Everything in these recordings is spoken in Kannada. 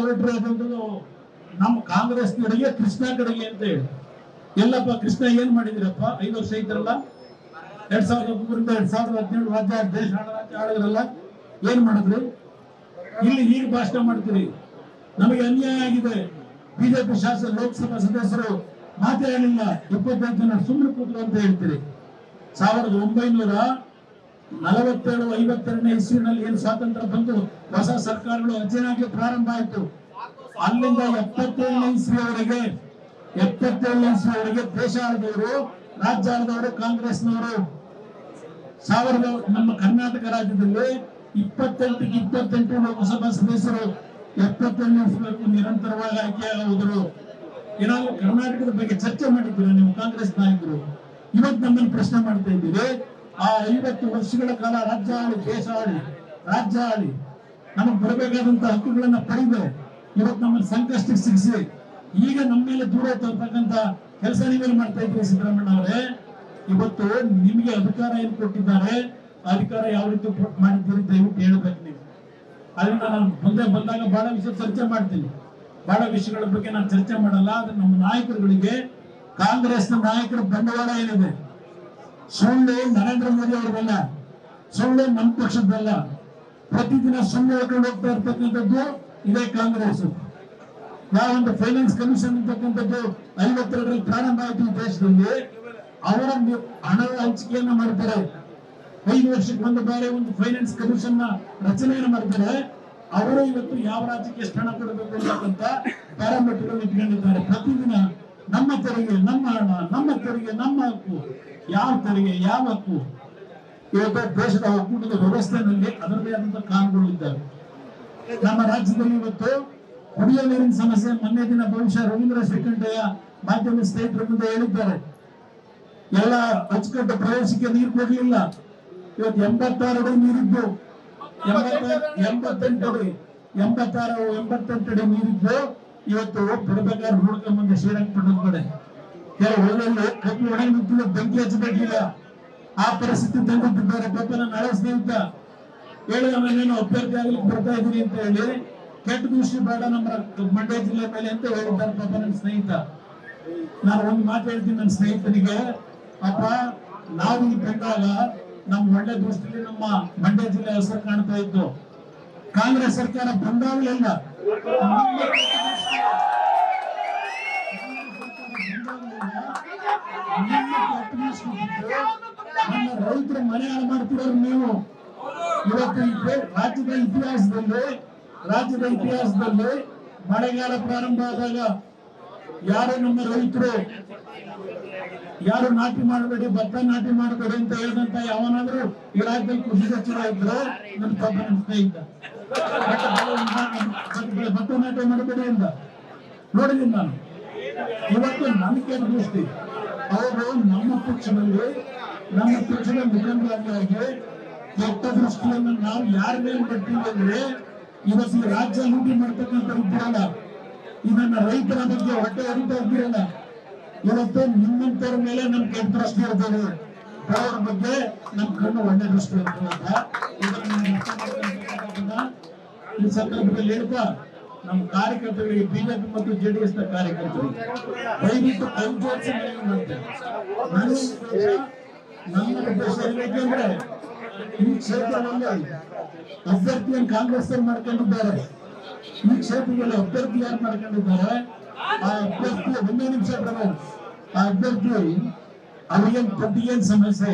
ಹೊರಟ್ರೆ ಅದೊಂದು ನಮ್ಮ ಕಾಂಗ್ರೆಸ್ನವರಿಗೆ ಕೃಷ್ಣ ಕಡೆಗೆ ಅಂತ ಹೇಳಿ. ಎಲ್ಲಪ್ಪ ಕೃಷ್ಣ ಏನ್ ಮಾಡಿದಿರಪ್ಪ? 5 ವರ್ಷ ಇದ್ರಲ್ಲ, 2003ರಿಂದ 2017 ರಾಜ್ಯ ದೇಶ ಆಳಿದ್ರಲ್ಲ, ಏನ್ ಮಾಡಿದ್ರಿ? ಇಲ್ಲಿ ಈಗ ಭಾಷಣ ಮಾಡ್ತೀರಿ. ನಮಗೆ ಅನ್ಯಾಯ ಆಗಿದೆ. ಬಿಜೆಪಿ ಶಾಸಕ ಲೋಕಸಭಾ ಸದಸ್ಯರು ಮಾತಾಡಲಿಲ್ಲ, 25 ಜನ ಸುಮ್ಮನೆ ಕೂತ್ರು ಅಂತ ಹೇಳ್ತೀರಿ. 1947-52 ಇಸ್ವಿನಲ್ಲಿ ಏನ್ ಸ್ವಾತಂತ್ರ್ಯ ಬಂದು ಹೊಸ ಸರ್ಕಾರಗಳು ರಚನೆಯಾಗಿ ಪ್ರಾರಂಭ ಆಯಿತು. ಅಲ್ಲಿಂದ 77ನೇ ಇಸ್ವಿಯವರೆಗೆ ದೇಶ ಆಳಿದವರು, ರಾಜ್ಯ ಆಳಿದವರು ಕಾಂಗ್ರೆಸ್ನವರು. ನಮ್ಮ ಕರ್ನಾಟಕ ರಾಜ್ಯದಲ್ಲಿ 28 ಲೋಕಸಭಾ ಸದಸ್ಯರು 77 ವರ್ಷವರೆಗೂ ನಿರಂತರವಾಗಿ ಆಯ್ಕೆಯಾಗುವುದು. ಏನಾದ್ರು ಕರ್ನಾಟಕದ ಬಗ್ಗೆ ಚರ್ಚೆ ಮಾಡಿದ್ದೀರಾ ನೀವು ಕಾಂಗ್ರೆಸ್ ನಾಯಕರು? ಇವತ್ತು ನಮ್ಮನ್ನು ಪ್ರಶ್ನೆ ಮಾಡ್ತಾ ಇದ್ದೀರಿ. ಆ 50 ವರ್ಷಗಳ ಕಾಲ ರಾಜ್ಯ ಆಳಿ, ದೇಶ ಆಳಿ, ರಾಜ್ಯ ಆಳಿ, ನಮಗೆ ಬರಬೇಕಾದಂತ ಹಕ್ಕುಗಳನ್ನ ಪಡೆದು ಇವತ್ತು ನಮ್ಮನ್ನು ಸಂಕಷ್ಟಕ್ಕೆ ಸಿಗಿಸಿ ಈಗ ನಮ್ಮ ಮೇಲೆ ದೂರ ತರ್ತಕ್ಕಂತ ಕೆಲಸ ನೀವೇನು ಮಾಡ್ತಾ ಇದ್ದೀರಿ ಸಿದ್ದರಾಮಯ್ಯ ಅವರೇ? ಇವತ್ತು ನಿಮಗೆ ಅಧಿಕಾರ ಏನು ಕೊಟ್ಟಿದ್ದಾರೆ, ಅಧಿಕಾರ ಯಾವ ರೀತಿ ಮಾಡಿದ್ದೀರಿ ದಯವಿಟ್ಟು ಹೇಳ್ಬೇಕು ನೀವು. ಅದರಿಂದ ನಾನು ಮುಂದೆ ಬಂದಾಗ ಬಹಳ ವಿಷಯ ಚರ್ಚೆ ಮಾಡ್ತೀನಿ. ಬಹಳ ವಿಷಯಗಳ ಬಗ್ಗೆ ನಾನು ಚರ್ಚೆ ಮಾಡಲ್ಲ. ಆದ್ರೆ ನಮ್ಮ ನಾಯಕರುಗಳಿಗೆ, ಕಾಂಗ್ರೆಸ್ನ ನಾಯಕರ ಬಂಡವಾಳ ಏನಿದೆ, ಸುಳ್ಳು ನರೇಂದ್ರ ಮೋದಿ ಅವರದಲ್ಲ, ಸುಳ್ಳು ನಮ್ಮ ಪಕ್ಷದ್ದಲ್ಲ. ಪ್ರತಿದಿನ ಸುಳ್ಳು ಹೇಳ್ಕೊಂಡು ಹೋಗ್ತಾ ಇರ್ತಕ್ಕಂಥದ್ದು ಇದೇ ಕಾಂಗ್ರೆಸ್. ನಾವೊಂದು ಫೈನಾನ್ಸ್ ಕಮಿಷನ್ ಅಂತಕ್ಕಂಥದ್ದು 52ರಲ್ಲಿ ಪ್ರಾರಂಭ ಆಯಿತು ಈ ದೇಶದಲ್ಲಿ. ಅವರ ಹಣದ ಹಂಚಿಕೆಯನ್ನ ಮಾಡ್ತಾರೆ. 5 ವರ್ಷಕ್ಕೆ ಒಂದು ಬಾರಿ ಒಂದು ಫೈನಾನ್ಸ್ ಕಮಿಷನ್ ನ ರಚನೆಯನ್ನು ಮಾಡ್ತಾರೆ. ಅವರು ಇವತ್ತು ಯಾವ ರಾಜ್ಯಕ್ಕೆ ಎಷ್ಟು ಹಣ ಕೊಡಬೇಕು ಅಂತಕ್ಕಂಥ ಪ್ಯಾರಾಮೀಟರ್ ಇಟ್ಕೊಂಡಿದ್ದಾರೆ. ಪ್ರತಿದಿನ ನಮ್ಮ ತೆರಿಗೆ, ನಮ್ಮ ಹಣ, ನಮ್ಮ ತೆರಿಗೆ, ನಮ್ಮ ಹಕ್ಕು, ಯಾವ ತೆರಿಗೆ, ಯಾವ ಹಕ್ಕು. ಇವತ್ತು ದೇಶದ ಒಕ್ಕೂಟದ ವ್ಯವಸ್ಥೆಯಲ್ಲಿ ಅದರದೇ ಆದಂತಹ ಕಾನೂನುಗಳು ಇದ್ದಾವೆ. ನಮ್ಮ ರಾಜ್ಯದಲ್ಲಿ ಇವತ್ತು ಕುಡಿಯುವ ನೀರಿನ ಸಮಸ್ಯೆ ಮೊನ್ನೆ ದಿನ ಬಹುಶಃ ರವೀಂದ್ರ ಶ್ರೀಕಂಠಯ್ಯ ಮಾಧ್ಯಮ ಸ್ನೇಹಿತರ ಮುಂದೆ ಹೇಳಿದ್ದಾರೆ. ಎಲ್ಲ ಅಚ್ಚುಕಟ್ಟು ಪ್ರವೇಶಕ್ಕೆ ನೀರು ಕೊಡ್ಲಿಲ್ಲ. ಇವತ್ತು 86 ಅಡಿ ನೀರಿದ್ದು, 88 ಅಡಿ ನೀರಿದ್ದು ಇವತ್ತು ಬಿಡಬೇಕಾದ್ರೆ ನೋಡ್ಕೊಂಡ್ ಬಂದು ಶ್ರೀರಂಗಪಟ್ಟಣದ ಕಡೆ ಕೆಲವು ಹೊಲದಲ್ಲಿ ಕಬ್ಬು ಒಣಗಿ ನಿಂತಿದೆ, ಬೆಂಕಿ ಹಚ್ಚಬೇಕಿಲ್ಲ, ಆ ಪರಿಸ್ಥಿತಿ ತಂದಿಟ್ಟಿದ್ದಾರೆ. ಪಾಪ ನನ್ನ ಹಳೆ ಸ್ನೇಹಿತ ಹೇಳಿ, ನಾನೇನು ಅಭ್ಯರ್ಥಿ ಆಗ್ಲಿಕ್ಕೆ ಬರ್ತಾ ಇದ್ದೀನಿ ಅಂತ ಹೇಳಿ ಕೆಟ್ಟ ದೃಷ್ಟಿ ಬೇಡ ನಮ್ಮ ಮಂಡ್ಯ ಜಿಲ್ಲೆ ಮೇಲೆ ಅಂತ ಹೇಳಿದ್ದಾರೆ ಪಾಪ ನನ್ನ ಸ್ನೇಹಿತ. ನಾನು ಒಂದು ಮಾತು ಹೇಳ್ತೀನಿ ನನ್ನ ಸ್ನೇಹಿತನಿಗೆ, ಅಪ್ಪ ನಾವು ಇಲ್ಲಿ ಬಂದಾಗ ನಮ್ಮ ಒಳ್ಳೆ ದೃಷ್ಟಿಯಲ್ಲಿ ನಮ್ಮ ಮಂಡ್ಯ ಜಿಲ್ಲೆ ಹೆಸರು ಕಾಣ್ತಾ ಇತ್ತು. ಕಾಂಗ್ರೆಸ್ ಸರ್ಕಾರ ಬಂದಾಗಲಿಲ್ಲ ನಮ್ಮ ರೈತರ ಮನೆ ಹಾಳು ಮಾಡ್ತಿರೋರು ನೀವು. ಇವತ್ತು ರಾಜ್ಯದ ಇತಿಹಾಸದಲ್ಲಿ ಮಳೆಗಾಲ ಪ್ರಾರಂಭ ಆದಾಗ ಯಾರು ನಮ್ಮ ರೈತರು ಯಾರು ನಾಟಿ ಮಾಡಬೇಡಿ, ಭತ್ತ ನಾಟಿ ಮಾಡಬೇಡಿ ಅಂತ ಹೇಳಿದಂತ ಯಾವನಾದ್ರೂ ಈ ರಾಜ್ಯದಲ್ಲಿ ಕೃಷಿ ಸಚಿವ ಇದ್ರೆ ನನ್ನ ಪಾಪ ನನ್ನ ಸ್ನೇಹಿತ ಭತ್ತ ನಾಟಿ ಮಾಡಬೇಡಿ ಅಂತ ನೋಡಿದ್ದೀನಿ ನಾನು. ಇವತ್ತು ನಂಬಿಕೆ ದೃಷ್ಟಿ ಅವರು ನಮ್ಮ ಪಕ್ಷದ ಮುಖಂಡರಾಗಿ ಕೆಟ್ಟ ದೃಷ್ಟಿಯನ್ನು ನಾವು ಯಾರ ಮೇಲೆ ಬರ್ತೀವಿ ಅಂದ್ರೆ, ಇವತ್ತು ಈ ರಾಜ್ಯ ಲೂಟಿ ಮಾಡ್ತಕ್ಕಂಥ ಇದ್ದೀರಲ್ಲ, ಇದನ್ನ ರೈತರ ಬಗ್ಗೆ ಹೊಟ್ಟೆ ಹೊಡಿತಾ ಇದ್ದೀರಲ್ಲ, ಇವತ್ತು ನಿಮ್ಮಂತವ್ರ ಮೇಲೆ ನಮ್ ಕೆಟ್ಟ ದೃಷ್ಟಿ ಇರ್ತದೆ, ಬಡವರ ಬಗ್ಗೆ ನಮ್ ಕಣ್ಣು ಒಳ್ಳೆ ದೃಷ್ಟಿ ಇರ್ತದ. ಈ ಸಂದರ್ಭದಲ್ಲಿ ಹೇಳ್ತಾ ನಮ್ಮ ಕಾರ್ಯಕರ್ತರಿಗೆ, ಬಿಜೆಪಿ ಮತ್ತು ಜೆಡಿಎಸ್ ನ ಕಾರ್ಯಕರ್ತರಿಗೆ ದಯವಿಟ್ಟು ಕೈ ಜೋಡಿಸಿ ನನ್ನ ಉದ್ದೇಶ ಏನಂದ್ರೆ, ಈ ಕ್ಷೇತ್ರದಲ್ಲಿ ಅಭ್ಯರ್ಥಿಯನ್ನು ಕಾಂಗ್ರೆಸ್ ಮಾಡ್ಕೊಂಡಿದ್ದಾರೆ. ಈ ಕ್ಷೇತ್ರದಲ್ಲಿ ಅಭ್ಯರ್ಥಿ ಯಾರು ಮಾಡ್ಕೊಂಡಿದ್ದಾರೆ, ಆ ಅಭ್ಯರ್ಥಿ 1 ನಿಮಿಷ ಪ್ರಭು, ಆ ಅಭ್ಯರ್ಥಿ ಅವ್ರಿಗೇನು ದುಡ್ಡಿಗೇನು ಸಮಸ್ಯೆ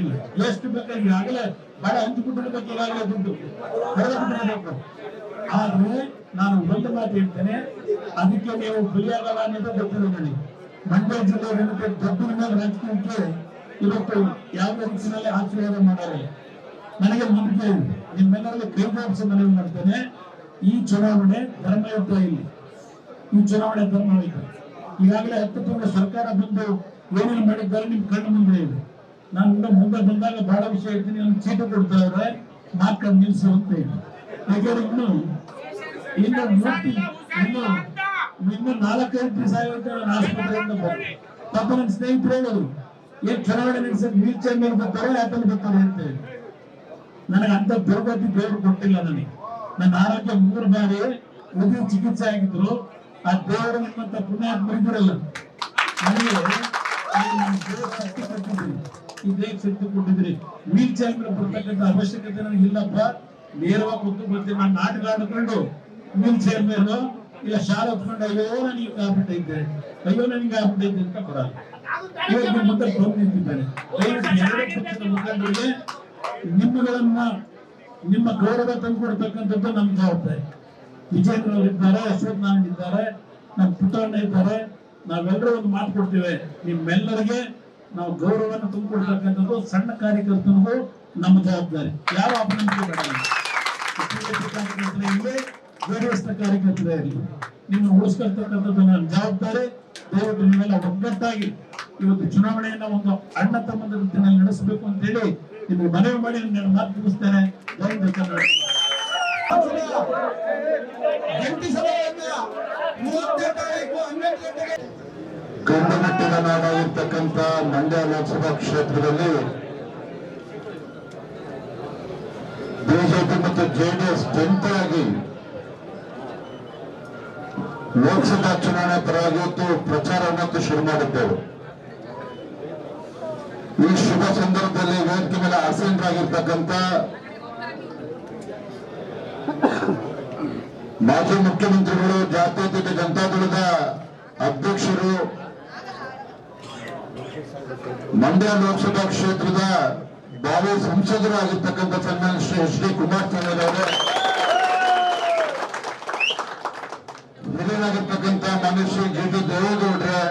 ಇಲ್ಲ, ಎಷ್ಟು ಬೇಕಾಗಿ ಈಗಾಗಲೇ ಬಹಳ ಹಂಚಿಬಿಟ್ಟಿರ್ಬೇಕು, ಈಗಾಗಲೇ ದುಡ್ಡು ಹೊರಬೇಕು. ಆದ್ರೆ ನಾನು ಒಂದು ಮಾತು ಹೇಳ್ತೇನೆ, ಅದಕ್ಕೆ ನೀವು ಬಲಿಯಾಗಲ್ಲ ಅನ್ನೋದು ಗೊತ್ತಿದೆ ನನಗೆ. ಮಂಡ್ಯ ಜಿಲ್ಲೆ ದೊಡ್ಡ ರಾಜಕೀಯಕ್ಕೆ ಇವತ್ತು ಯಾವ ರೀತಿಯಲ್ಲಿ ಆಶೀರ್ವಾದ ಮಾಡಾರೆ ನನಗೆ ನಂಬಿಕೆ ಇದೆ. ನಿಮ್ಮೆಲ್ಲರಲ್ಲಿ ಕೈ ಜೋಡಿಸಿ ಮನವಿ ಮಾಡ್ತೇನೆ, ಈ ಚುನಾವಣೆ ಧರ್ಮಯುತ ಇಲ್ಲಿ, ಈ ಚುನಾವಣೆ ಧರ್ಮಯುತ. ಈಗಾಗಲೇ 10 ತಿಂಗಳ ಸರ್ಕಾರ ಬಂದು ಏನೇನು ಮಾಡಿದ್ದಾರೆ ನಿಮ್ ಕಣ್ಣು ಮುಂದೆ ಇದೆ. ನಾನು ಮುಂದೆ ಬಂದಾಗ ಬಹಳ ವಿಷಯ ಹೇಳ್ತೀನಿ. ನನ್ನ ಚೀಟಿ ಕೊಡ್ತಾ ಇದ್ರೆ ಮಾರ್ಕ್ ನಿಲ್ಸು ಅಂತ ಹೇಳಿ. ಯಾಕಂದ್ರೆ ಇನ್ನು 4-5 ದಿವಸ ಆಸ್ಪತ್ರೆಯಿಂದ ಪಾಪ ನನ್ನ ಸ್ನೇಹಿತರು ಹೇಳೋರು, ಏನ್ ಚುನಾವಣೆ ನಡೆಸಿದ್ರೆ ವೀಲ್ ಚೇರ್ ಮೇಲೆ ಬರ್ತಾರೆ, ಆತಲ್ಲಿ ಬರ್ತಾರೆ ಅಂತ ಹೇಳಿ. ನನಗೆ ಅಂತ ದುರ್ಗತಿ ದೇವರು ಕೊಟ್ಟಿಲ್ಲ ನನಗೆ. ನನ್ನ ಆರೋಗ್ಯ 3 ಬಾರಿ ಹೃದಯ ಚಿಕಿತ್ಸೆ ಆಗಿದ್ರು. ಆ ದೇವರು ನಿಮ್ಮಂತ ಪುಣ್ಯಾತ್ಮ ಇದ್ರಲ್ಲ, ನನಗೆ ಶಕ್ತಿ ಕೊಟ್ಟಿದ್ರಿ, ಈ ದೇಹಕ್ಕೆ ಶಕ್ತಿ ಕೊಟ್ಟಿದ್ರಿ. ವೀಲ್ ಚೇರ್ ಮೇಲೆ ಬರ್ತಕ್ಕಂಥ ಅವಶ್ಯಕತೆ ನನಗೆ ಇಲ್ಲಪ್ಪ, ನೇರವಾಗಿ ಕೂತು ಬರ್ತೀನಿ. ನಾನು ನಾಟಕ ಆಡ್ಕೊಂಡು ವೀಲ್ ಚೇರ್ ಮೇಲೋ ಇಲ್ಲ ಶಾಲೆ ಹೊತ್ಕೊಂಡು ಅಯ್ಯೋ ನನಗೆ ಆಗ್ಬಿಟ್ಟೈತೆ, ಅಯ್ಯೋ ನನಗೆ ಆಗ್ಬಿಟ್ಟೈತೆ ಅಂತ ಕೊಡಲ್ಲ. ಇವತ್ತು ನಿಮ್ಮ ಮುಂದೆ ಬಂದು ನಿಂತಿದ್ದಾನೆ. ಎರಡೇ ಪಕ್ಷದ ಮುಖಂಡರಿಗೆ ನಿಮ್ಮಗಳನ್ನ ನಿಮ್ಮ ಗೌರವ ತಂದುಕೊಡ್ತಕ್ಕಂಥದ್ದು ನಮ್ಮ ಜವಾಬ್ದಾರಿ. ವಿಜೇಂದ್ರ ಅವರಿದ್ದಾರೆ, ಅಶ್ವಥ್ ನಾರಾಯಣ್ ಇದ್ದಾರೆ, ನಮ್ಮ ಪುಟ್ಟಣ್ಣ ಇದ್ದಾರೆ. ನಾವೆಲ್ಲರೂ ಒಂದು ಮಾತು ಕೊಡ್ತೇವೆ, ನಿಮ್ಮೆಲ್ಲರಿಗೆ ನಾವು ಗೌರವವನ್ನು ತುಂಬಿಕೊಡ್ತಕ್ಕಂಥದ್ದು ಸಣ್ಣ ಕಾರ್ಯಕರ್ತನಿಗೂ ನಮ್ಮ ಜವಾಬ್ದಾರಿ. ಯಾವ ಅಪನಂಬಿಕೆ ಬೇಡ. ಜೆಡಿಎಸ್ ಕಾರ್ಯಕರ್ತರೇ ಇರಲಿ, ನಿಮ್ಮನ್ನು ಉಳಿಸ್ಕೊಳ್ತಕ್ಕಂಥದ್ದು ನನ್ನ ಜವಾಬ್ದಾರಿ. ದಯವಿಟ್ಟು ನೀವೆಲ್ಲ ಒಗ್ಗಟ್ಟಾಗಿ ಇವತ್ತು ಚುನಾವಣೆಯನ್ನ ಒಂದು ಅಣ್ಣ ತಮ್ಮಂದ ರೀತಿಯಲ್ಲಿ ನಡೆಸಬೇಕು ಅಂತ ಹೇಳಿ ನಿಮಗೆ ಮನವಿ ಮಾಡಿ ನಾನು ಮಾತು ಮುಗಿಸ್ತೇನೆ. ಗಂಡುಮೆಟ್ಟಿನ ನಾಡಾಗಿರ್ತಕ್ಕಂಥ ಮಂಡ್ಯ ಲೋಕಸಭಾ ಕ್ಷೇತ್ರದಲ್ಲಿ ಬಿಜೆಪಿ ಮತ್ತು ಜೆಡಿಎಸ್ ಜಂಟಿಯಾಗಿ ಲೋಕಸಭಾ ಚುನಾವಣೆ ಪರವಾಗಿ ಇವತ್ತು ಪ್ರಚಾರವನ್ನು ಶುರು ಮಾಡಿದ್ದೇವೆ. ಈ ಶುಭ ಸಂದರ್ಭದಲ್ಲಿ ವೇದಿಕೆ ಮೇಲೆ ಆಸೀನರಾಗಿರ್ತಕ್ಕಂಥ ಮಾಜಿ ಮುಖ್ಯಮಂತ್ರಿಗಳು, ಜಾತ್ಯತೀತ ಜನತಾದಳದ ಅಧ್ಯಕ್ಷರು, ಮಂಡ್ಯ ಲೋಕಸಭಾ ಕ್ಷೇತ್ರದ ಭಾವಿ ಸಂಸದರು ಆಗಿರ್ತಕ್ಕಂಥ ಸನ್ಮಾನ್ಯ ಶ್ರೀ ಎಚ್ ಡಿ ಕುಮಾರಸ್ವಾಮಿ ಅವರೇ, ಹಿರಿಯರಾಗಿರ್ತಕ್ಕಂಥ ಮಾನ್ಯ ಶ್ರೀ ಜಿ ಟಿ ದೇವೇಗೌಡ್ರೆ,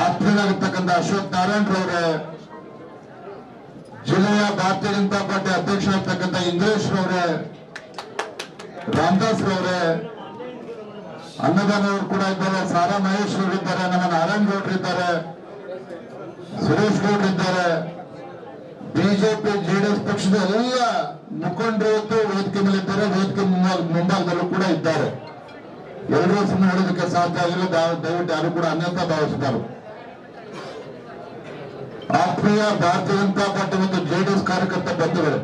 ಆಪ್ತರಾಗಿರ್ತಕ್ಕಂಥ ಅಶ್ವಥ್ ನಾರಾಯಣ್ ರವರೇ, ಜಿಲ್ಲೆಯ ಭಾರತೀಯ ಜನತಾ ಪಾರ್ಟಿ ಅಧ್ಯಕ್ಷರಾಗಿರ್ತಕ್ಕಂಥ ಇಂದ್ರೇಶ್ ರವರೇ, ರಾಮದಾಸ್ ರವರೇ, ಅನ್ನದಾನ ಅವರು ಕೂಡ ಇದ್ದಾರೆ, ಸಾರಾ ಮಹೇಶ್ ಅವರಿದ್ದಾರೆ, ನಮ್ಮ ನಾರಾಯಣ್ ಗೌಡ್ರು ಇದ್ದಾರೆ, ಸುರೇಶ್ ಗೌಡ್ರು ಇದ್ದಾರೆ, ಬಿಜೆಪಿ ಜೆಡಿಎಸ್ ಪಕ್ಷದ ಎಲ್ಲ ಮುಖಂಡರು ಇವತ್ತು ವೇದಿಕೆ ಮೇಲೆ ಇದ್ದಾರೆ, ವೇದಿಕೆ ಮುಂಭಾಗದಲ್ಲೂ ಕೂಡ ಇದ್ದಾರೆ. ಎಲ್ಲರೂ ಸುಮ್ಮನೆ ಹೇಳೋದಕ್ಕೆ ಸಾಧ್ಯ ಆಗಿಲ್ಲ, ದಯವಿಟ್ಟು ಯಾರು ಕೂಡ ಅನ್ಯತಾ ಭಾವಿಸಿದ್ದಾರೆ. ಆತ್ಮೀಯ ಭಾರತೀಯ ಜನತಾ ಪಾರ್ಟಿ ಮತ್ತು ಜೆಡಿಎಸ್ ಕಾರ್ಯಕರ್ತ ಬಂಧುಗಳು,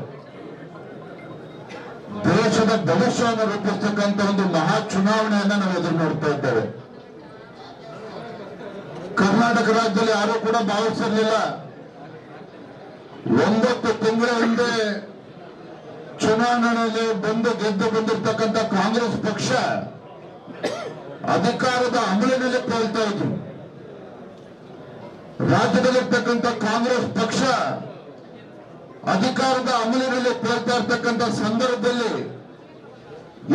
ದೇಶದ ಭವಿಷ್ಯವನ್ನು ರೂಪಿಸ್ತಕ್ಕಂಥ ಒಂದು ಮಹಾ ಚುನಾವಣೆಯನ್ನ ನಾವು ಎದುರು ನೋಡ್ತಾ ಇದ್ದೇವೆ. ಕರ್ನಾಟಕ ರಾಜ್ಯದಲ್ಲಿ ಯಾರೂ ಕೂಡ ಭಾವಿಸಿರಲಿಲ್ಲ. 9 ತಿಂಗಳ ಹಿಂದೆ ಚುನಾವಣೆಯಲ್ಲಿ ಗೆದ್ದು ಬಂದಿರತಕ್ಕಂಥ ಕಾಂಗ್ರೆಸ್ ಪಕ್ಷ ಅಧಿಕಾರದ ಅಮಲಿನಲ್ಲಿ ತೇಲ್ತಾ ಇದ್ರು. ರಾಜ್ಯದಲ್ಲಿರ್ತಕ್ಕಂಥ ಕಾಂಗ್ರೆಸ್ ಪಕ್ಷ ಅಧಿಕಾರದ ಅಮಲಿನಲ್ಲಿ ತೇಲ್ತಾ ಇರ್ತಕ್ಕಂಥ ಸಂದರ್ಭದಲ್ಲಿ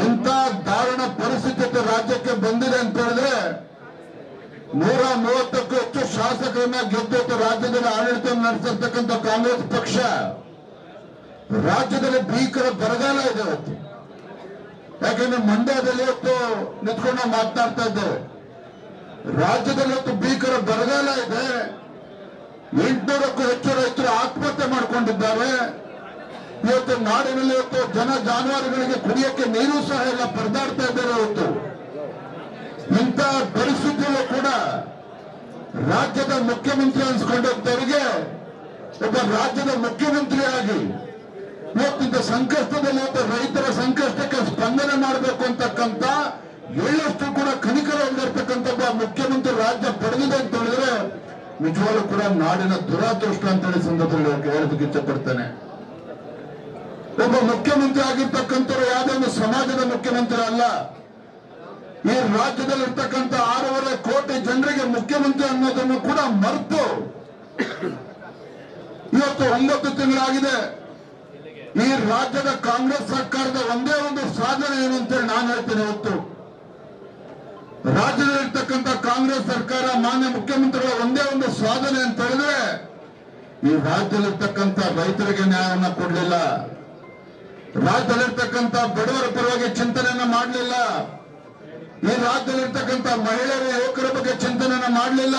ಎಂತ ದಾರುಣ ಪರಿಸ್ಥಿತಿ ರಾಜ್ಯಕ್ಕೆ ಬಂದಿದೆ ಅಂತ ಹೇಳಿದ್ರೆ, 130ಕ್ಕೂ ಹೆಚ್ಚು ಶಾಸಕರನ್ನ ಗೆದ್ದು ರಾಜ್ಯದಲ್ಲಿ ಆಡಳಿತ ನಡೆಸಿರ್ತಕ್ಕಂಥ ಕಾಂಗ್ರೆಸ್ ಪಕ್ಷ ರಾಜ್ಯದಲ್ಲಿ ಭೀಕರ ಬರಗಾಲ ಇದೆ ಇವತ್ತು. ಯಾಕೆಂದ್ರೆ ಮಂಡ್ಯದಲ್ಲಿ ಇವತ್ತು ನಿಂತ್ಕೊಂಡು ನಾವು ಮಾತನಾಡ್ತಾ ಇದ್ದೇವೆ. ರಾಜ್ಯದಲ್ಲಿ ಇವತ್ತು ಭೀಕರ ಬರಗಾಲ ಇದೆ. 800ಕ್ಕೂ ಹೆಚ್ಚು ರೈತರು ಆತ್ಮಹತ್ಯೆ ಮಾಡಿಕೊಂಡಿದ್ದಾರೆ. ಇವತ್ತು ನಾಡಿನಲ್ಲಿ ಇವತ್ತು ಜನ ಜಾನುವಾರುಗಳಿಗೆ ಕುಡಿಯಕ್ಕೆ ನೀರು ಸಹ ಎಲ್ಲ ಪರದಾಡ್ತಾ ಇದ್ದಾರೆ. ಇವತ್ತು ಇಂಥ ಪರಿಸ್ಥಿತಿಯಲ್ಲೂ ಕೂಡ ರಾಜ್ಯದ ಮುಖ್ಯಮಂತ್ರಿ ಅನ್ಸ್ಕೊಂಡವರಿಗೆ ಒಬ್ಬ ರಾಜ್ಯದ ಮುಖ್ಯಮಂತ್ರಿಯಾಗಿ ಇವತ್ತಿಂತ ಸಂಕಷ್ಟದಲ್ಲಿ ಇವತ್ತು ರೈತರ ಸಂಕಷ್ಟಕ್ಕೆ ಸ್ಪಂದನೆ ಮಾಡಬೇಕು ಅಂತಕ್ಕಂಥ ಎಳ್ಳಷ್ಟು ಕೂಡ ಕನಿಕರ ಹೊಂದಿರತಕ್ಕಂಥ ಒಬ್ಬ ಮುಖ್ಯಮಂತ್ರಿ ರಾಜ್ಯ ಪಡೆದಿದೆ ಅಂತ ಹೇಳಿದ್ರೆ ನಿಜವಾಗ್ಲೂ ಕೂಡ ನಾಡಿನ ದುರಾದೃಷ್ಟ ಅಂತ ಹೇಳಿ ಸಂದರ್ಭದಲ್ಲಿ ಹೇಳೋದಕ್ಕೆ ಇಷ್ಟಪಡ್ತೇನೆ. ಒಬ್ಬ ಮುಖ್ಯಮಂತ್ರಿ ಆಗಿರ್ತಕ್ಕಂಥವ್ರು ಯಾವುದೇ ಒಂದು ಸಮಾಜದ ಮುಖ್ಯಮಂತ್ರಿ ಅಲ್ಲ. ಈ ರಾಜ್ಯದಲ್ಲಿರ್ತಕ್ಕಂಥ 6.5 ಕೋಟಿ ಜನರಿಗೆ ಮುಖ್ಯಮಂತ್ರಿ ಅನ್ನೋದನ್ನು ಕೂಡ ಮರೆತು ಇವತ್ತು 9 ತಿಂಗಳಾಗಿದೆ. ಈ ರಾಜ್ಯದ ಕಾಂಗ್ರೆಸ್ ಸರ್ಕಾರದ ಒಂದೇ ಒಂದು ಸಾಧನೆ ಏನು ಅಂತೇಳಿ ನಾನು ಹೇಳ್ತೇನೆ. ಇವತ್ತು ರಾಜ್ಯದಲ್ಲಿರ್ತಕ್ಕಂಥ ಕಾಂಗ್ರೆಸ್ ಸರ್ಕಾರ ಮಾನ್ಯ ಮುಖ್ಯಮಂತ್ರಿಗಳ ಒಂದೇ ಒಂದು ಸಾಧನೆ ಅಂತ ಹೇಳಿದ್ರೆ, ಈ ರಾಜ್ಯದಲ್ಲಿರ್ತಕ್ಕಂಥ ರೈತರಿಗೆ ನ್ಯಾಯವನ್ನು ಕೊಡಲಿಲ್ಲ, ರಾಜ್ಯದಲ್ಲಿರ್ತಕ್ಕಂಥ ಬಡವರ ಪರವಾಗಿ ಚಿಂತನೆಯನ್ನ ಮಾಡಲಿಲ್ಲ, ಈ ರಾಜ್ಯದಲ್ಲಿರ್ತಕ್ಕಂಥ ಮಹಿಳೆಯರ ಯುವಕರ ಬಗ್ಗೆ ಚಿಂತನೆಯನ್ನ ಮಾಡಲಿಲ್ಲ.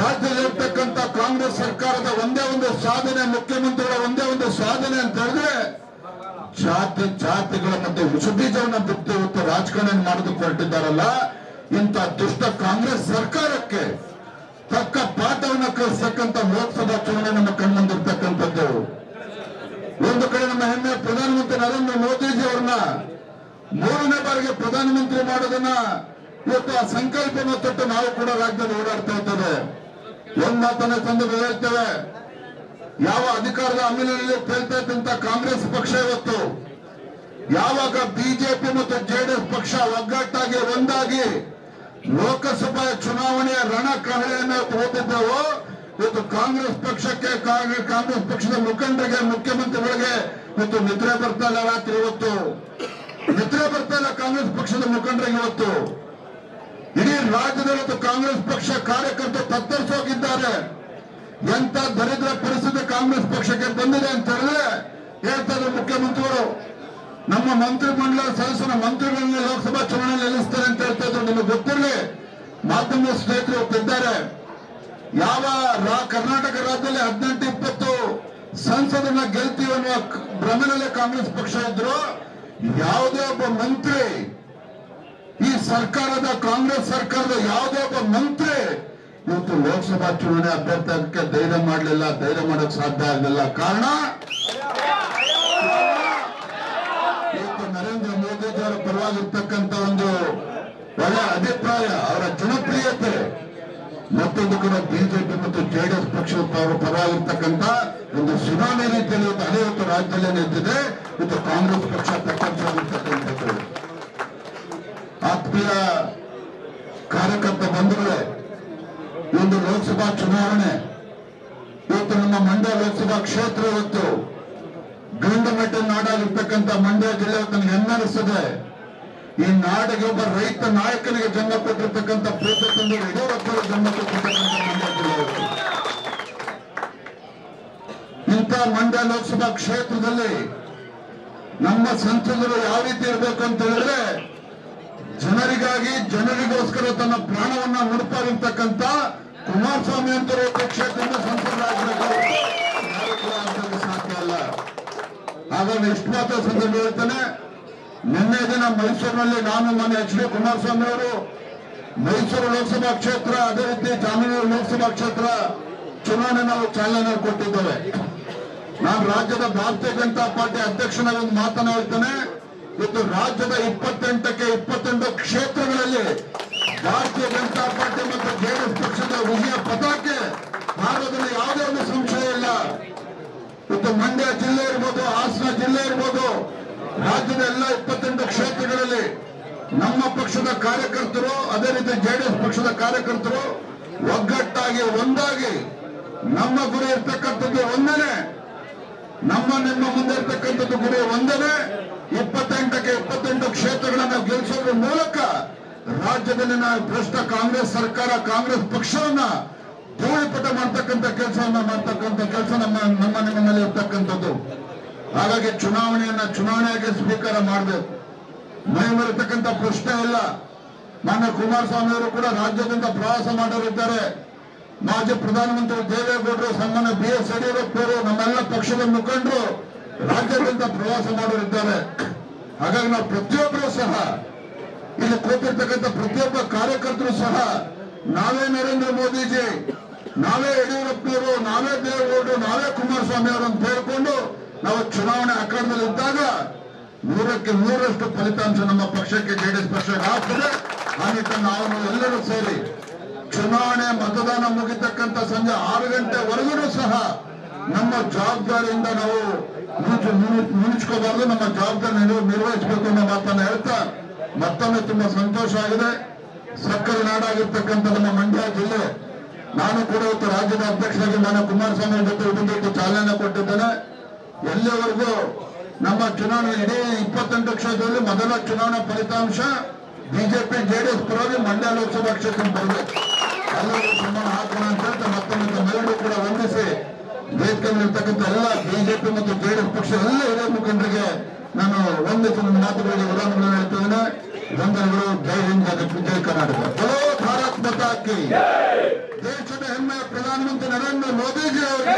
ರಾಜ್ಯದಲ್ಲಿರ್ತಕ್ಕಂಥ ಕಾಂಗ್ರೆಸ್ ಸರ್ಕಾರದ ಒಂದೇ ಒಂದು ಸಾಧನೆ, ಮುಖ್ಯಮಂತ್ರಿಗಳ ಒಂದೇ ಒಂದು ಸಾಧನೆ ಅಂತ ಹೇಳಿದ್ರೆ, ಜಾತಿಗಳ ಮತ್ತೆ ವಿಷಬೀಜವನ್ನ ಬಿಟ್ಟು ಇವತ್ತು ರಾಜಕಾರಣ ಮಾಡೋದಕ್ಕೆ ಹೊರಟಿದ್ದಾರಲ್ಲ. ಇಂಥ ದುಷ್ಟ ಕಾಂಗ್ರೆಸ್ ಸರ್ಕಾರಕ್ಕೆ ತಕ್ಕ ಪಾಠವನ್ನು ಕಲಿಸ್ತಕ್ಕಂಥ ಲೋಕಸಭಾ ಚುನಾವಣೆ ನಮ್ಮ ಕಣ್ಮಂದಿರ್ತಕ್ಕಂಥದ್ದು. ಒಂದು ಕಡೆ ನಮ್ಮ ಹೆಮ್ಮೆಯ ಪ್ರಧಾನಮಂತ್ರಿ ನರೇಂದ್ರ ಮೋದಿಜಿ ಅವ್ರನ್ನ 3ನೇ ಬಾರಿಗೆ ಪ್ರಧಾನಮಂತ್ರಿ ಮಾಡೋದನ್ನ ಇವತ್ತು ಆ ಸಂಕಲ್ಪವನ್ನು ತೊಟ್ಟು ನಾವು ಕೂಡ ರಾಜ್ಯದಲ್ಲಿ ಓಡಾಡ್ತಾ ಇದ್ದೇವೆ. ಒಂದ್ ಮಾತನ್ನ ಸಂದರ್ಭ ಹೇಳ್ತೇವೆ, ಯಾವ ಅಧಿಕಾರದ ಅಮಲಿನಲ್ಲಿ ತೇಲ್ತಾ ಇದ್ದಂತ ಕಾಂಗ್ರೆಸ್ ಪಕ್ಷ ಇವತ್ತು ಯಾವಾಗ ಬಿಜೆಪಿ ಮತ್ತು ಜೆಡಿಎಸ್ ಪಕ್ಷ ಒಗ್ಗಟ್ಟಾಗಿ ಒಂದಾಗಿ ಲೋಕಸಭಾ ಚುನಾವಣೆಯ ರಣಕಹಳೆಯನ್ನು ಓದಿದ್ದೆವೋ, ಇವತ್ತು ಕಾಂಗ್ರೆಸ್ ಪಕ್ಷಕ್ಕೆ ಕಾಂಗ್ರೆಸ್ ಪಕ್ಷದ ಮುಖಂಡರಿಗೆ ಮುಖ್ಯಮಂತ್ರಿಗಳಿಗೆ ಇವತ್ತು ನಿದ್ರೆ ಬರ್ತಾ ಇಲ್ಲ. ರಾತ್ರಿ ಇವತ್ತು ನಿದ್ರೆ ಬರ್ತಾ ಇಲ್ಲ ಕಾಂಗ್ರೆಸ್ ಪಕ್ಷದ ಮುಖಂಡರಿಗೆ. ಇವತ್ತು ಇಡೀ ರಾಜ್ಯದಲ್ಲಿ ಕಾಂಗ್ರೆಸ್ ಪಕ್ಷ ಕಾರ್ಯಕರ್ತರು ತತ್ತರಿಸೋಗಿದ್ದಾರೆ. ಎಂತ ದರಿದ್ರ ಪರಿಸ್ಥಿತಿ ಕಾಂಗ್ರೆಸ್ ಪಕ್ಷಕ್ಕೆ ಬಂದಿದೆ ಅಂತ ಹೇಳಿದ್ರೆ ಹೇಳ್ತಾ ಇದ್ರು ಮುಖ್ಯಮಂತ್ರಿಗಳು. ನಮ್ಮ ಮಂತ್ರಿ ಮಂಡಲ ಸದಸ್ಯರ ಮಂತ್ರಿಗಳನ್ನ ಲೋಕಸಭಾ ಚುನಾವಣೆ ನಿಲ್ಲಿಸ್ತಾರೆ ಅಂತ ಹೇಳ್ತಾ ಇದ್ರು. ನಿಮಗೆ ಗೊತ್ತಿರಲಿ, ಮಾಧ್ಯಮ ಸ್ನೇಹಿತರು ಇದ್ದಾರೆ, ಯಾವ ಕರ್ನಾಟಕ ರಾಜ್ಯದಲ್ಲಿ 18-20 ಸಂಸದನ್ನ ಗೆಲ್ತೀವಿ ಅನ್ನುವ ಭ್ರಮೆನಲ್ಲೇ ಕಾಂಗ್ರೆಸ್ ಪಕ್ಷ ಇದ್ರು. ಯಾವುದೇ ಒಬ್ಬ ಮಂತ್ರಿ, ಈ ಸರ್ಕಾರದ ಕಾಂಗ್ರೆಸ್ ಸರ್ಕಾರದ ಯಾವುದೇ ಒಬ್ಬ ಮಂತ್ರಿ ಇವತ್ತು ಲೋಕಸಭಾ ಚುನಾವಣೆ ಅಭ್ಯರ್ಥಿ ಆಗಕ್ಕೆ ಧೈರ್ಯ ಮಾಡಲಿಲ್ಲ, ಧೈರ್ಯ ಮಾಡಕ್ ಸಾಧ್ಯ ಆಗಲಿಲ್ಲ. ಕಾರಣ ಇವತ್ತು ನರೇಂದ್ರ ಮೋದಿಜಿ ಅವರ ಪರವಾಗಿರ್ತಕ್ಕಂಥ ಒಂದು ಒಳ್ಳೆ ಅಭಿಪ್ರಾಯ, ಅವರ ಜನಪ್ರಿಯತೆ, ಮತ್ತೊಂದು ಕಡೆ ಬಿಜೆಪಿ ಮತ್ತು ಜೆಡಿಎಸ್ ಪಕ್ಷದ ಪರವಾಗಿರ್ತಕ್ಕಂಥ ಒಂದು ಸುನಾಮಿ ರೀತಿಯಲ್ಲಿ ಅದೇ ಇವತ್ತು ರಾಜ್ಯದಲ್ಲೇ ನಿಂತಿದೆ. ಇವತ್ತು ಕಾಂಗ್ರೆಸ್ ಪಕ್ಷ ಪ್ರಪಂಚವಾಗಿರ್ತಕ್ಕಂಥದ್ದು. ಆತ್ಮೀಯ ಕಾರ್ಯಕರ್ತ ಬಂಧುಗಳೇ, ಈ ಒಂದು ಲೋಕಸಭಾ ಚುನಾವಣೆ ಇವತ್ತು ನಮ್ಮ ಮಂಡ್ಯ ಲೋಕಸಭಾ ಕ್ಷೇತ್ರ ಇವತ್ತು ಗಂಡಮೆಟ್ಟ ನಾಡಾಗಿರ್ತಕ್ಕಂಥ ಮಂಡ್ಯ ಜಿಲ್ಲೆ ನನಗೆ ಹೆಮ್ಮೆ ಅನಿಸ್ತದೆ. ಈ ನಾಡಿಗೆ ಒಬ್ಬ ರೈತ ನಾಯಕನಿಗೆ ಜನ್ಮ ಕೊಟ್ಟಿರ್ತಕ್ಕಂಥ ಪ್ರೀತಿ ತಂದೆ ಯಡಿಯೂರಪ್ಪನಿಗೆ ಜನ್ಮ ಕೊಟ್ಟಿರ್ತಕ್ಕಂಥ ಮಂಡ್ಯ ಜಿಲ್ಲೆ. ಇಂಥ ಮಂಡ್ಯ ಲೋಕಸಭಾ ಕ್ಷೇತ್ರದಲ್ಲಿ ನಮ್ಮ ಸಂಸದರು ಯಾವ ರೀತಿ ಇರಬೇಕು ಅಂತ ಹೇಳಿದ್ರೆ, ಜನರಿಗಾಗಿ ಜನರಿಗೋಸ್ಕರ ತನ್ನ ಪ್ರಾಣವನ್ನ ಮುಡುಪಾಗಿರ್ತಕ್ಕಂಥ ಕುಮಾರಸ್ವಾಮಿ ಅಂತವರು ಕ್ಷೇತ್ರದಿಂದ ಸಂಸದರಾಗಬೇಕು, ಯಾರು ಕೂಡ ಅಂತ ಸಾಧ್ಯ ಅಲ್ಲ. ಹಾಗಾಗಿ ಇಷ್ಟು ಮಾತ್ರ ಸಂದರ್ಭ ಹೇಳ್ತಾನೆ. ನಿನ್ನೆ ದಿನ ಮೈಸೂರಿನಲ್ಲಿ ನಾನು ಮನೆ ಎಚ್ ಡಿ ಕುಮಾರಸ್ವಾಮಿ ಅವರು ಮೈಸೂರು ಲೋಕಸಭಾ ಕ್ಷೇತ್ರ, ಅದೇ ರೀತಿ ಜಾಮನೂರು ಲೋಕಸಭಾ ಕ್ಷೇತ್ರ ಚುನಾವಣೆ ನಾವು ಚಾಲನೆ ಕೊಟ್ಟಿದ್ದೇವೆ. ನಾನು ರಾಜ್ಯದ ಭಾರತೀಯ ಜನತಾ ಪಾರ್ಟಿ ಅಧ್ಯಕ್ಷನಾಗಿ ಒಂದು ಮಾತನ್ನ ಹೇಳ್ತೇನೆ. ಇವತ್ತು ರಾಜ್ಯದ 28ಕ್ಕೆ 22 ಕ್ಷೇತ್ರಗಳಲ್ಲಿ ಭಾರತೀಯ ಜನತಾ ಪಾರ್ಟಿ ಮತ್ತು ಜೆಡಿಎಸ್ ಪಕ್ಷದ ವಿಜಯ ಪತಾಕೆ ಹಾರೋದ್ರಲ್ಲಿ ಯಾವುದೇ ಒಂದು ಸಂಶಯ ಇಲ್ಲ. ಇವತ್ತು ಮಂಡ್ಯ ಜಿಲ್ಲೆ ಇರ್ಬೋದು, ಹಾಸನ ಜಿಲ್ಲೆ ಇರ್ಬೋದು, ರಾಜ್ಯದ ಎಲ್ಲ 28 ಕ್ಷೇತ್ರಗಳಲ್ಲಿ ನಮ್ಮ ಪಕ್ಷದ ಕಾರ್ಯಕರ್ತರು, ಅದೇ ರೀತಿ ಜೆಡಿಎಸ್ ಪಕ್ಷದ ಕಾರ್ಯಕರ್ತರು ಒಗ್ಗಟ್ಟಾಗಿ ಒಂದಾಗಿ ನಮ್ಮ ಗುರಿ ಇರ್ತಕ್ಕಂಥದ್ದು ಒಂದನೇ, ನಿಮ್ಮ ಮುಂದೆ ಇರ್ತಕ್ಕಂಥದ್ದು ಗುರಿ ಒಂದನೇ. 28ಕ್ಕೆ 28 ಕ್ಷೇತ್ರಗಳನ್ನು ಗೆಲ್ಲಿಸೋದ್ರ ಮೂಲಕ ರಾಜ್ಯದಲ್ಲಿ ನಾವು ಭ್ರಷ್ಟ ಕಾಂಗ್ರೆಸ್ ಸರ್ಕಾರ, ಕಾಂಗ್ರೆಸ್ ಪಕ್ಷವನ್ನ ಧೂಳಿಪಟ ಮಾಡ್ತಕ್ಕಂಥ ಕೆಲಸ ನಮ್ಮ ಮೇಲೆ ಇರ್ತಕ್ಕಂಥದ್ದು. ಹಾಗಾಗಿ ಚುನಾವಣೆಯಾಗಿ ಸ್ವೀಕಾರ ಮಾಡಬೇಕು, ಮೈ ಮರೆತಕ್ಕಂಥ ಪ್ರಶ್ನೆ ಇಲ್ಲ. ಮಾನ್ಯ ಕುಮಾರಸ್ವಾಮಿ ಅವರು ಕೂಡ ರಾಜ್ಯದಿಂದ ಪ್ರವಾಸ ಮಾಡೋರಿದ್ದಾರೆ. ಮಾಜಿ ಪ್ರಧಾನಮಂತ್ರಿ ದೇವೇಗೌಡರು, ಸಾಮಾನ್ಯ BS ಯಡಿಯೂರಪ್ಪ ಅವರು, ನಮ್ಮೆಲ್ಲ ಪಕ್ಷದ ಮುಖಂಡರು ರಾಜ್ಯದಿಂದ ಪ್ರವಾಸ ಮಾಡೋರಿದ್ದಾರೆ. ಹಾಗಾಗಿ ನಾವು ಪ್ರತಿಯೊಬ್ಬರು ಸಹ, ಇಲ್ಲಿ ಕೂತಿರ್ತಕ್ಕಂಥ ಪ್ರತಿಯೊಬ್ಬ ಕಾರ್ಯಕರ್ತರು ಸಹ, ನಾವೇ ನರೇಂದ್ರ ಮೋದಿಜಿ, ನಾವೇ ಯಡಿಯೂರಪ್ಪನವರು, ನಾವೇ ದೇವೇಗೌಡರು, ನಾವೇ ಕುಮಾರಸ್ವಾಮಿ ಅವರು ಅಂತ ಹೇಳ್ಕೊಂಡು ನಾವು ಚುನಾವಣೆ ಅಖಾಡದಲ್ಲಿ ಇದ್ದಾಗ 100ಕ್ಕೆ 100ರಷ್ಟು ಫಲಿತಾಂಶ ನಮ್ಮ ಪಕ್ಷಕ್ಕೆ, ಜೆಡಿಎಸ್ ಪಕ್ಷಕ್ಕೆ ಆಗ್ತದೆ. ಆ ನಿಟ್ಟಿನಲ್ಲಿ ನಾವು ಎಲ್ಲರೂ ಸೇರಿ ಚುನಾವಣೆ ಮತದಾನ ಮುಗಿತಕ್ಕಂಥ ಸಂಜೆ 6 ಗಂಟೆವರೆಗೂ ಸಹ ನಮ್ಮ ಜವಾಬ್ದಾರಿಯಿಂದ ನಾವು ಮುನಿಚ್ಕೋಬಾರ್ದು, ನಮ್ಮ ಜವಾಬ್ದಾರಿ ನಿರ್ವಹಿಸಬೇಕು ಅನ್ನೋ ಮಾತನ್ನ ಹೇಳ್ತಾ ಮತ್ತೊಮ್ಮೆ ತುಂಬಾ ಸಂತೋಷ ಆಗಿದೆ. ಸಕ್ಕರೆ ನಾಡಾಗಿರ್ತಕ್ಕಂಥ ನಮ್ಮ ಮಂಡ್ಯ ಜಿಲ್ಲೆ, ನಾನು ಕೂಡ ಇವತ್ತು ರಾಜ್ಯದ ಅಧ್ಯಕ್ಷರಾಗಿ ಮಾನ್ಯ ಕುಮಾರಸ್ವಾಮಿ ಜೊತೆ ಇದಕ್ಕೆ ಚಾಲನೆ ಕೊಟ್ಟಿದ್ದೇನೆ. ಎಲ್ಲಿವರೆಗೂ ನಮ್ಮ ಚುನಾವಣೆ ಇಡೀ 28 ಕ್ಷೇತ್ರದಲ್ಲಿ ಮೊದಲ ಚುನಾವಣಾ ಫಲಿತಾಂಶ ಬಿಜೆಪಿ ಜೆಡಿಎಸ್ ಪರವಾಗಿ ಮಂಡ್ಯ ಲೋಕಸಭಾ ಕ್ಷೇತ್ರ ಬರಬೇಕು, ಎಲ್ಲರೂ ಸನ್ಮಾನ ಹಾಕೋಣ ಅಂತ ಹೇಳ್ತಾ ಮತ್ತೊಮ್ಮೆ ತಮ್ಮೆಲ್ಲರೂ ಕೂಡ ವಂದಿಸಿ ವೇದಿಕೆಯಲ್ಲಿರ್ತಕ್ಕಂಥ ಎಲ್ಲ ಬಿಜೆಪಿ ಮತ್ತು ಜೆಡಿಎಸ್ ಪಕ್ಷ ಎಲ್ಲ ಹಿರಿಯ ಮುಖಂಡರಿಗೆ ನಾನು ವಂದಿಸಿ ನನ್ನ ಮಾತುಗಳಿಗೆ ಉದಾಹರಣೆಗಳನ್ನು ಹೇಳ್ತಿದ್ದೇನೆ. ವಂದನೆಗಳು. ಜೈ ಹಿಂದ್, ಜೈ ಕರ್ನಾಟಕ. ಚಲೋ ಭಾರತ್ ಮಾತಾ ಕಿ. ದೇಶದ ಹೆಮ್ಮೆಯ ಪ್ರಧಾನಮಂತ್ರಿ ನರೇಂದ್ರ ಮೋದಿಜಿ ಅವರಿಗೆ